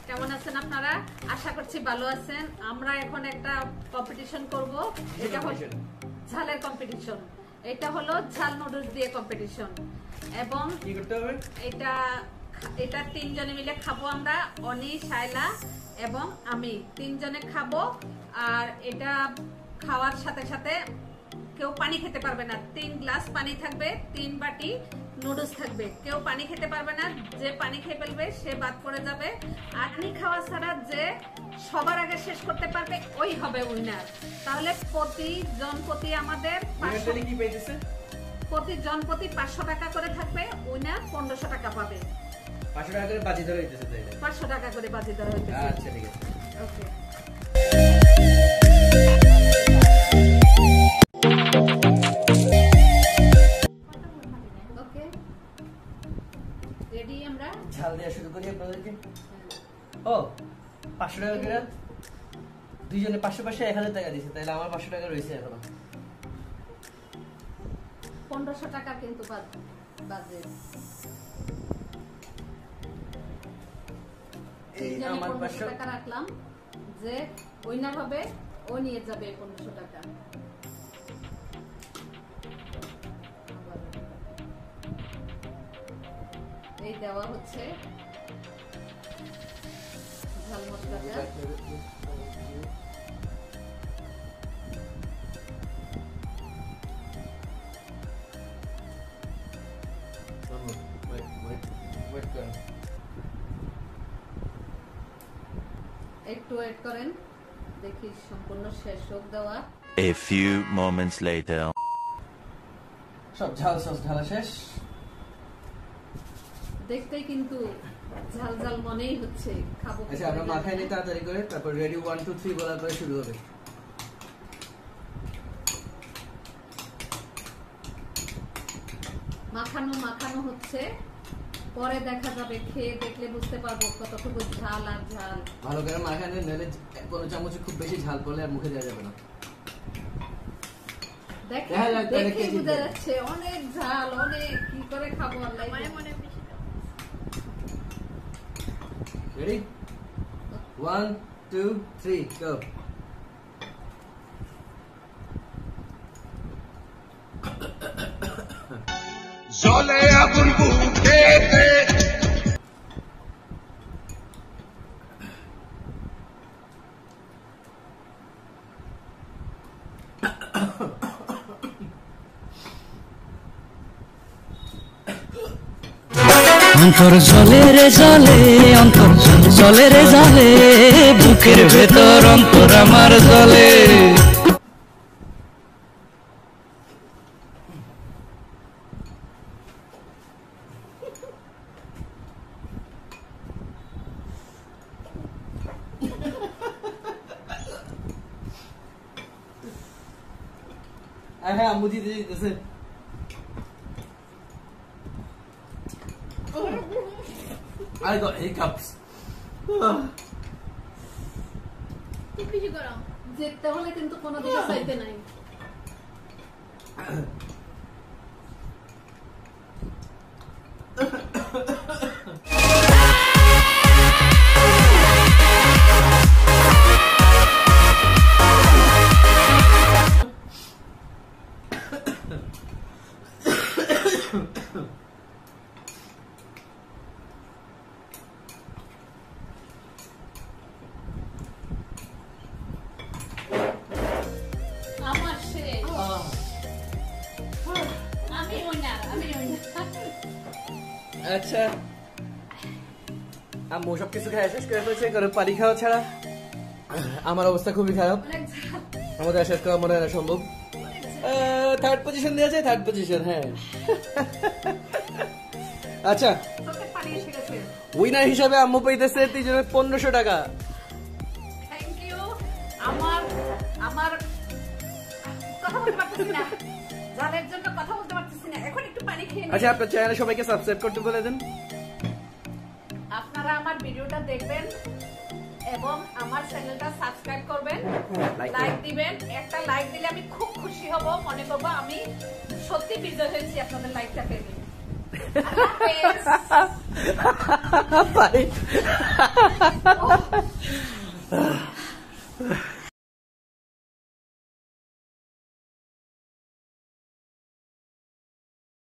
কেমন আছেন আপনারা? আশা করছি ভালো আছেন। আমরা এখন একটা কম্পিটিশন করব। এটা হলো ঝালের কম্পিটিশন। এটা হলো ঝাল নুডলস দিয়ে কম্পিটিশন। এবং কি করতে হবে? এটা তিনজনে মিলে খাবো আমরা, অনি, শায়লা এবং আমি তিনজনে খাবো। আর এটা খাওয়ার সাথে সাথে কেউ পানি খেতে পারবে না। 3 গ্লাস পানি থাকবে, 3 বাটি নুডলস থাকবে। কেউ পানি খেতে পারবে না। যে পানি খেয়ে ফেলবে সে বাদ পড়ে যাবে। আর পানি খাওয়া ছাড়া যে সবার আগে শেষ করতে পারবে ওই হবে উইনার। তাহলে প্রতি জন প্রতি আমাদের প্রতি জন প্রতি 500 টাকা করে থাকবে। উইনার 1500 টাকা পাবে। 500 টাকা করে বাজি ধরা হইতেছে তাইলে? 500 টাকা করে বাজি ধরা হইতেছে। আচ্ছা ঠিক আছে। ওকে। ঝাল দেওয়া শুরু করি আপনাদেরকে। ও 500 টাকা করে দুইজনে 500 1000 টাকা দিয়েছে, তাহলে আমার 500 টাকা রয়েছে এখনো। 1500 টাকা কিন্তু বাজে। এই আমার 500 টাকা রাখলাম, যে উইনার হবে ও নিয়ে যাবে 1500 টাকা। এই দেওয়া হচ্ছে ঝাল মশলাটা। একটু ওয়েট করেন, দেখি সম্পূর্ণ শেষ হোক দেওয়া। A few moments later. সব ঝাল সস ঢালা শেষ। দেখতেই কিন্তু ঝাল ঝাল মনেই হচ্ছে খাবো। আচ্ছা আমরা মাখাই নিই তাড়াতাড়ি করে, তারপর রেডি 1 2 3 বলার পরে শুরু হবে। মাখানো হচ্ছে, পরে দেখা যাবে, খেয়ে দেখলে বুঝতে পারবো কতটুকু ঝাল আর ঝাল। ভালো করে মাখাই নিলে নইলে কোনো চামচে খুব বেশি ঝাল পড়লে আর মুখে দেওয়া যাবে না। দেখে বোঝা যাচ্ছে অনেক ঝাল, অনেক। কি করে খাবো আল্লাহ মনে। Ready? 1 2 3 go. Zole agun bukhete অন্তর জলে রে জলে, অন্তর জলে রে জলে, বুকের ভেতর অন্তর আমার জলে। হ্যাঁ আম্মু দিতে দিতেছে। I got hiccups. যেতে হলে কিন্তু কোনো দিকে চাইতে নাই। আচ্ছা আম্মু সব কিছু খাওয়া শেষ করে ফেলছে, কারণ পানি খাওয়া ছাড়া আমার অবস্থা খুবই খারাপ। আমাদের শেষ করা মনে হয় না সম্ভব। 3rd পজিশন দেওয়া যায়, 3rd পজিশন। হ্যাঁ আচ্ছা, উইনার হিসাবে আম্মু পাইতেছে 1500 টাকা। Thank you. আমার কথা বলতে পারতেছি না, ঝালের জন্য কথা বলতে পারতেছি না। এখন একটু পানি খেয়ে আচ্ছা আপনার চ্যানেলে সবাইকে সাবস্ক্রাইব করতে বলে দেন। আপনারা আমার ভিডিওটা দেখবেন এবং আমার চ্যানেলটা সাবস্ক্রাইব করবেন, লাইক দিবেন। একটা লাইক দিলে আমি খুব খুশি হব, মনে করব আমি সত্যি বিজয় হয়েছি আপনাদের লাইকটা পেয়ে। আল্লাহ হাফেজ। বাই।